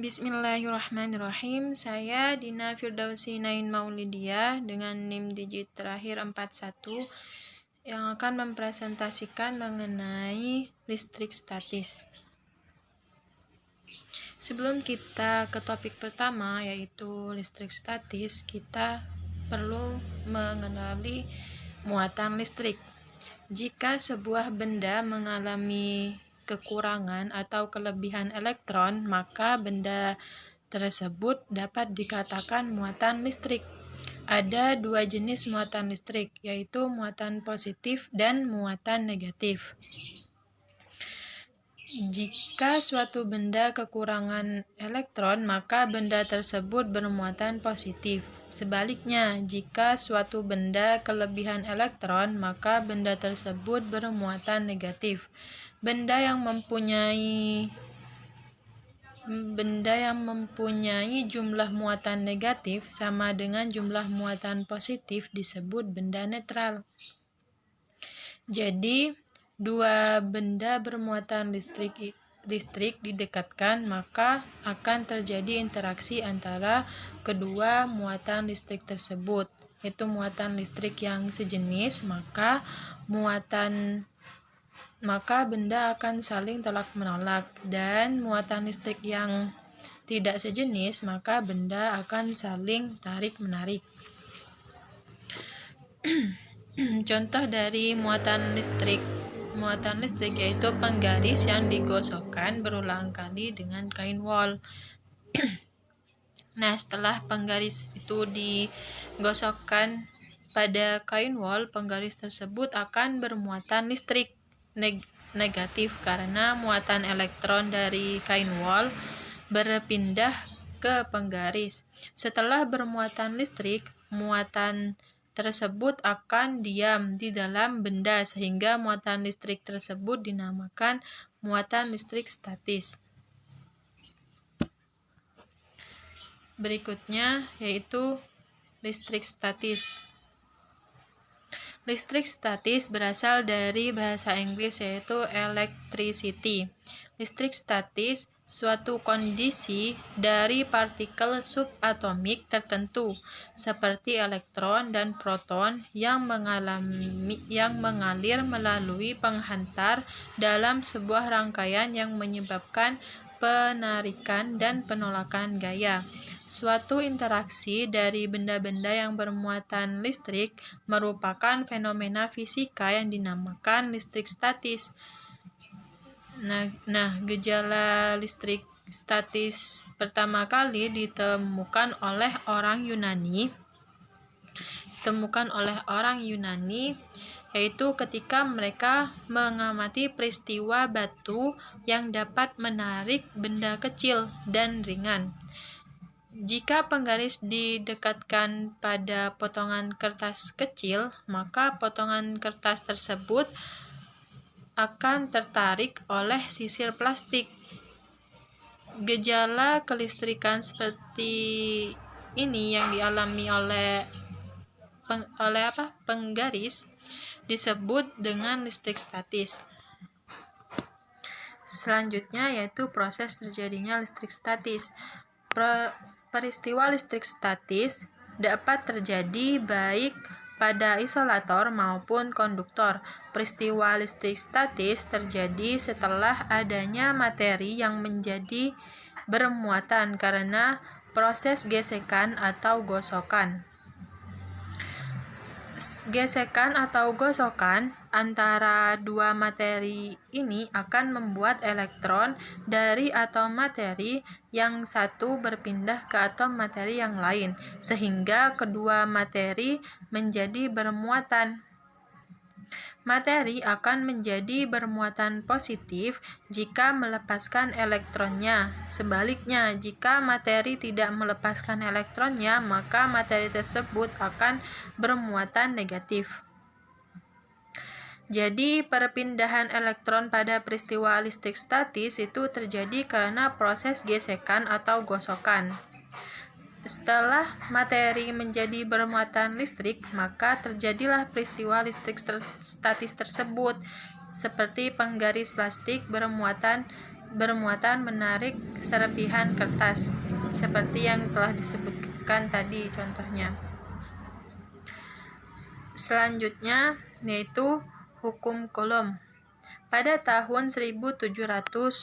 Bismillahirrahmanirrahim. Saya Dina Firdausi Nain Maulidia dengan NIM digit terakhir 41 yang akan mempresentasikan mengenai listrik statis. Sebelum kita ke topik pertama yaitu listrik statis, kita perlu mengenali muatan listrik. Jika sebuah benda mengalami kekurangan atau kelebihan elektron, maka benda tersebut dapat dikatakan muatan listrik. Ada dua jenis muatan listrik, yaitu muatan positif dan muatan negatif. Jika suatu benda kekurangan elektron, maka benda tersebut bermuatan positif. Sebaliknya, jika suatu benda kelebihan elektron, maka benda tersebut bermuatan negatif. Benda yang mempunyai jumlah muatan negatif sama dengan jumlah muatan positif disebut benda netral. Jadi, dua benda bermuatan listrik didekatkan, maka akan terjadi interaksi antara kedua muatan listrik tersebut, yaitu muatan listrik yang sejenis, maka benda akan saling tolak-menolak, dan muatan listrik yang tidak sejenis, maka benda akan saling tarik-menarik. Contoh dari muatan listrik yaitu penggaris yang digosokkan berulang kali dengan kain wol. Nah, setelah penggaris itu digosokkan pada kain wol, penggaris tersebut akan bermuatan listrik negatif karena muatan elektron dari kain wol berpindah ke penggaris. Setelah bermuatan listrik, muatan tersebut akan diam di dalam benda sehingga muatan listrik tersebut dinamakan muatan listrik statis. Berikutnya yaitu listrik statis. Listrik statis berasal dari bahasa Inggris yaitu electricity. Listrik statis suatu kondisi dari partikel subatomik tertentu seperti elektron dan proton yang mengalir melalui penghantar dalam sebuah rangkaian yang menyebabkan penarikan dan penolakan gaya. Suatu interaksi dari benda-benda yang bermuatan listrik merupakan fenomena fisika yang dinamakan listrik statis. Nah, gejala listrik statis pertama kali ditemukan oleh orang Yunani, yaitu ketika mereka mengamati peristiwa batu yang dapat menarik benda kecil dan ringan. Jika penggaris didekatkan pada potongan kertas kecil, maka potongan kertas tersebut akan tertarik oleh sisir plastik. Gejala kelistrikan seperti ini yang dialami oleh penggaris disebut dengan listrik statis. Selanjutnya yaitu proses terjadinya listrik statis. Peristiwa listrik statis dapat terjadi baik pada isolator maupun konduktor. Peristiwa listrik statis terjadi setelah adanya materi yang menjadi bermuatan karena proses gesekan atau gosokan. Gesekan atau gosokan antara dua materi ini akan membuat elektron dari atom materi yang satu berpindah ke atom materi yang lain, sehingga kedua materi menjadi bermuatan. Materi akan menjadi bermuatan positif jika melepaskan elektronnya. Sebaliknya, jika materi tidak melepaskan elektronnya, maka materi tersebut akan bermuatan negatif. Jadi, perpindahan elektron pada peristiwa listrik statis itu terjadi karena proses gesekan atau gosokan. Setelah materi menjadi bermuatan listrik, maka terjadilah peristiwa listrik statis tersebut, seperti penggaris plastik bermuatan bermuatan menarik serpihan kertas, seperti yang telah disebutkan tadi contohnya. Selanjutnya yaitu hukum Coulomb. Pada tahun 1785,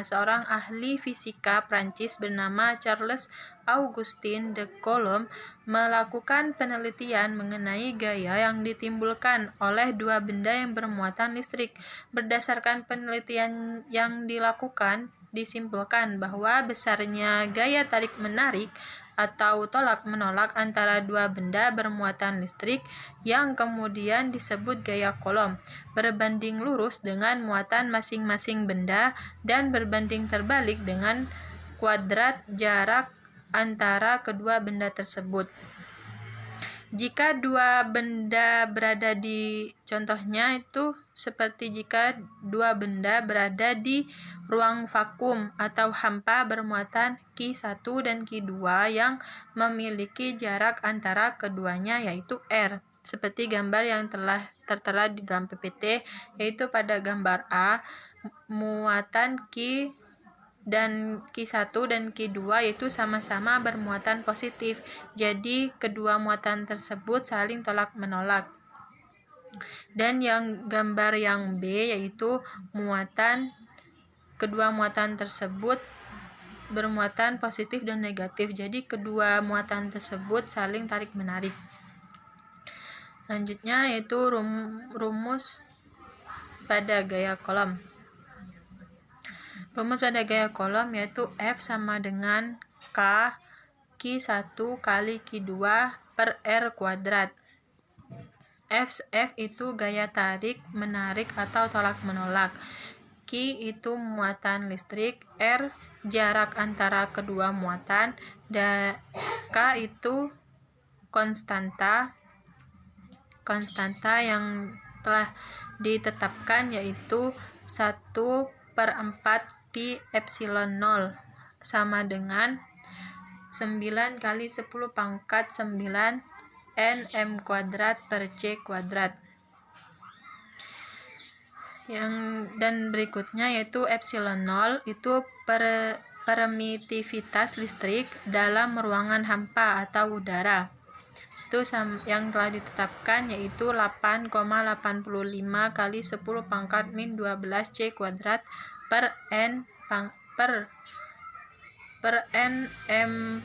seorang ahli fisika Prancis bernama Charles Augustin de Coulomb melakukan penelitian mengenai gaya yang ditimbulkan oleh dua benda yang bermuatan listrik. Berdasarkan penelitian yang dilakukan, disimpulkan bahwa besarnya gaya tarik-menarik atau tolak-menolak antara dua benda bermuatan listrik yang kemudian disebut gaya Coulomb berbanding lurus dengan muatan masing-masing benda dan berbanding terbalik dengan kuadrat jarak antara kedua benda tersebut. Jika dua benda berada di contohnya itu seperti jika dua benda berada di ruang vakum atau hampa bermuatan Q1 dan Q2 yang memiliki jarak antara keduanya yaitu R. Seperti gambar yang telah tertera di dalam PPT, yaitu pada gambar A, muatan Q dan Q1 dan Q2 yaitu sama-sama bermuatan positif. Jadi kedua muatan tersebut saling tolak-menolak. Dan yang gambar yang B yaitu kedua muatan tersebut bermuatan positif dan negatif. Jadi kedua muatan tersebut saling tarik-menarik. Selanjutnya yaitu rumus pada gaya Coulomb. Rumus pada gaya Coulomb yaitu F sama dengan K Q1 kali Q2 per R kuadrat. F itu gaya tarik, menarik atau tolak menolak. Q itu muatan listrik, R jarak antara kedua muatan, dan K itu konstanta yang telah ditetapkan yaitu 1/4 pi epsilon 0 sama dengan 9 kali 10 pangkat 9 nm kuadrat per c kuadrat. Dan berikutnya yaitu epsilon 0 itu permitivitas listrik dalam ruangan hampa atau udara. Itu yang telah ditetapkan yaitu 8,85 kali 10 pangkat min 12 c kuadrat per nm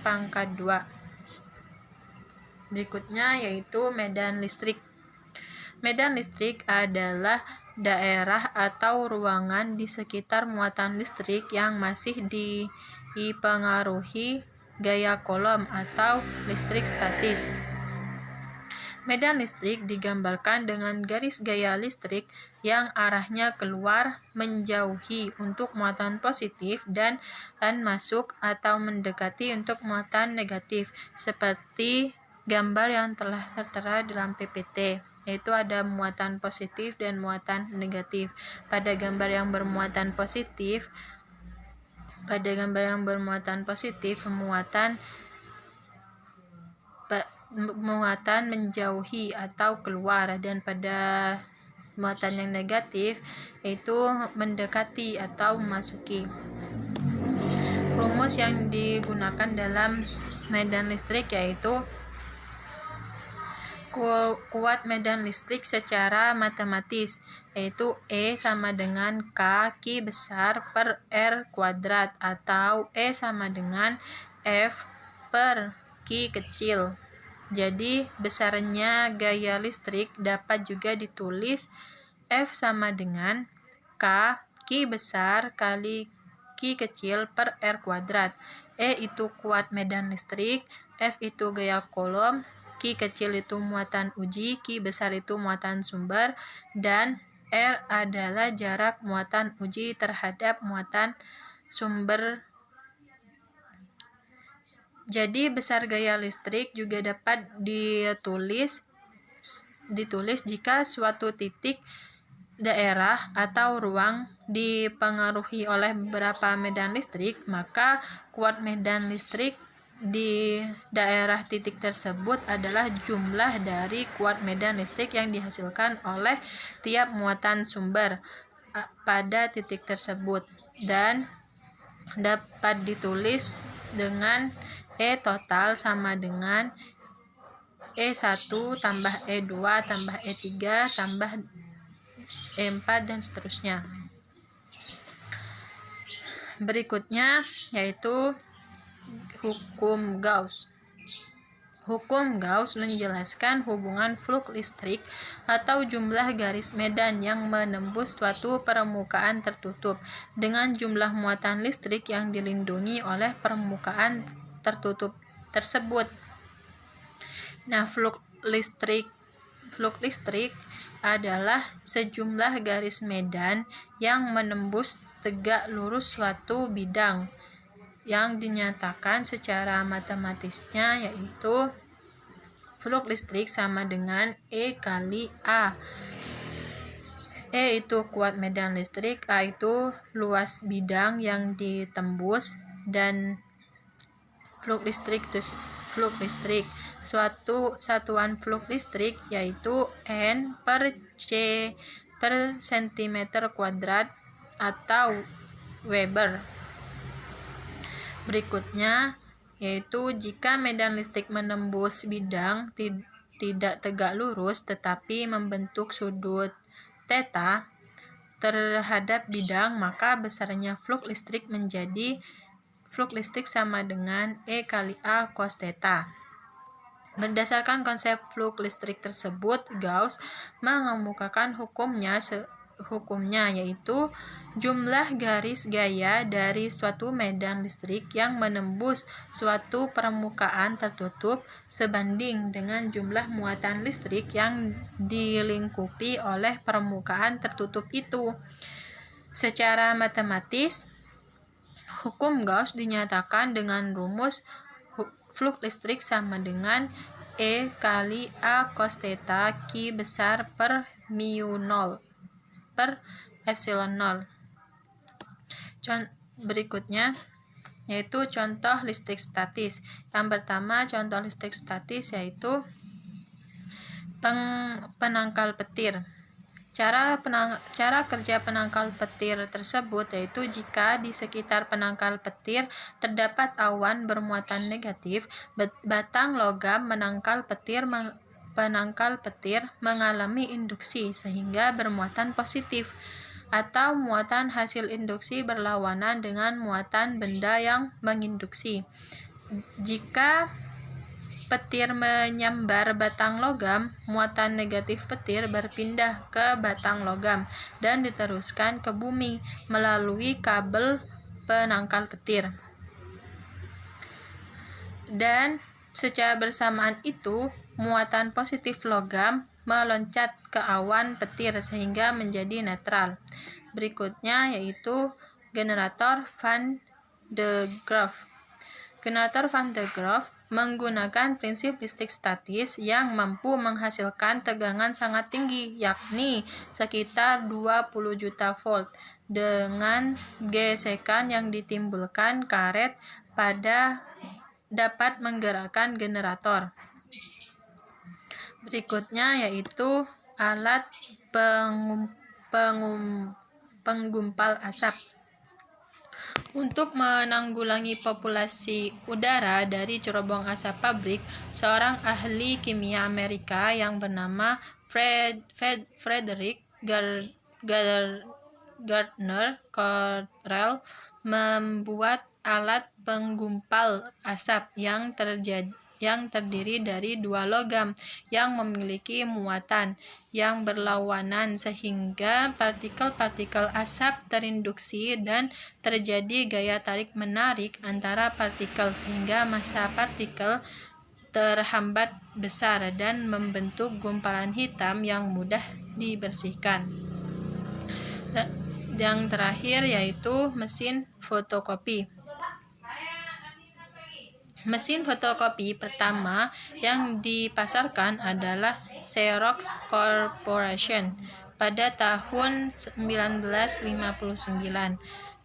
pangkat 2. Berikutnya yaitu medan listrik. Medan listrik adalah daerah atau ruangan di sekitar muatan listrik yang masih dipengaruhi gaya Coulomb atau listrik statis. Medan listrik digambarkan dengan garis gaya listrik yang arahnya keluar menjauhi untuk muatan positif dan masuk atau mendekati untuk muatan negatif, seperti gambar yang telah tertera dalam PPT, yaitu ada muatan positif dan muatan negatif. Pada gambar yang bermuatan positif, muatan menjauhi atau keluar, dan pada muatan yang negatif yaitu mendekati atau memasuki. Rumus yang digunakan dalam medan listrik yaitu kuat medan listrik secara matematis, yaitu E sama dengan K Q besar per R kuadrat, atau E sama dengan F per Q kecil. Jadi besarnya gaya listrik dapat juga ditulis F sama dengan K Q besar kali Q kecil per R kuadrat. E itu kuat medan listrik, F itu gaya Coulomb, Q kecil itu muatan uji, Q besar itu muatan sumber, dan R adalah jarak muatan uji terhadap muatan sumber. Jadi besar gaya listrik juga dapat ditulis jika suatu titik, daerah atau ruang dipengaruhi oleh beberapa medan listrik, maka kuat medan listrik di daerah titik tersebut adalah jumlah dari kuat medan listrik yang dihasilkan oleh tiap muatan sumber. pada titik tersebut dan dapat ditulis dengan E total sama dengan E1 tambah E2 tambah E3 tambah E4 dan seterusnya. Berikutnya yaitu hukum Gauss. Hukum Gauss menjelaskan hubungan flux listrik atau jumlah garis medan yang menembus suatu permukaan tertutup dengan jumlah muatan listrik yang dilindungi oleh permukaan tertutup tersebut. Nah, flux listrik adalah sejumlah garis medan yang menembus tegak lurus suatu bidang yang dinyatakan secara matematisnya yaitu flux listrik sama dengan E kali A. E itu kuat medan listrik, A itu luas bidang yang ditembus, dan flux listrik. Suatu satuan flux listrik yaitu N per C per cm² atau Weber. Berikutnya yaitu jika medan listrik menembus bidang tidak tegak lurus tetapi membentuk sudut theta terhadap bidang, maka besarnya flux listrik menjadi flux listrik sama dengan E kali A cos theta. Berdasarkan konsep flux listrik tersebut, Gauss mengemukakan hukumnya yaitu jumlah garis gaya dari suatu medan listrik yang menembus suatu permukaan tertutup sebanding dengan jumlah muatan listrik yang dilingkupi oleh permukaan tertutup itu. Secara matematis, hukum Gauss dinyatakan dengan rumus flux listrik sama dengan E kali A cos theta Q besar per mu 0 per epsilon 0. Berikutnya yaitu contoh listrik statis. Yang pertama contoh listrik statis yaitu penangkal petir. Cara kerja penangkal petir tersebut yaitu jika di sekitar penangkal petir terdapat awan bermuatan negatif, batang logam penangkal petir mengalami induksi sehingga bermuatan positif, atau muatan hasil induksi berlawanan dengan muatan benda yang menginduksi. Jika petir menyambar batang logam, muatan negatif petir berpindah ke batang logam dan diteruskan ke bumi melalui kabel penangkal petir. Dan secara bersamaan itu, muatan positif logam meloncat ke awan petir sehingga menjadi netral. Berikutnya yaitu generator Van de Graaff. Generator Van de Graaff menggunakan prinsip listrik statis yang mampu menghasilkan tegangan sangat tinggi, yakni sekitar 20 juta volt, dengan gesekan yang ditimbulkan karet dapat menggerakkan generator. Berikutnya yaitu alat penggumpal asap. Untuk menanggulangi populasi udara dari cerobong asap pabrik, seorang ahli kimia Amerika yang bernama Frederick Gardner Correll membuat alat penggumpal asap yang terdiri dari dua logam yang memiliki muatan yang berlawanan sehingga partikel-partikel asap terinduksi dan terjadi gaya tarik-menarik antara partikel sehingga massa partikel terhambat besar dan membentuk gumpalan hitam yang mudah dibersihkan. Yang terakhir yaitu mesin fotokopi. Mesin fotokopi pertama yang dipasarkan adalah Xerox Corporation pada tahun 1959.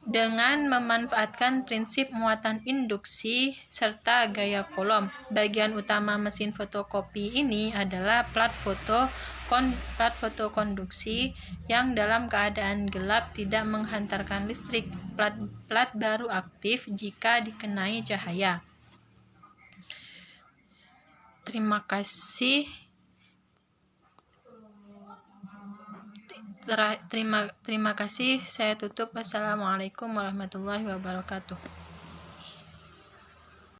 dengan memanfaatkan prinsip muatan induksi serta gaya Coulomb. Bagian utama mesin fotokopi ini adalah plat fotokonduksi yang dalam keadaan gelap tidak menghantarkan listrik. Plat baru aktif jika dikenai cahaya. Terima kasih. Terima kasih. Saya tutup. Wassalamualaikum warahmatullahi wabarakatuh.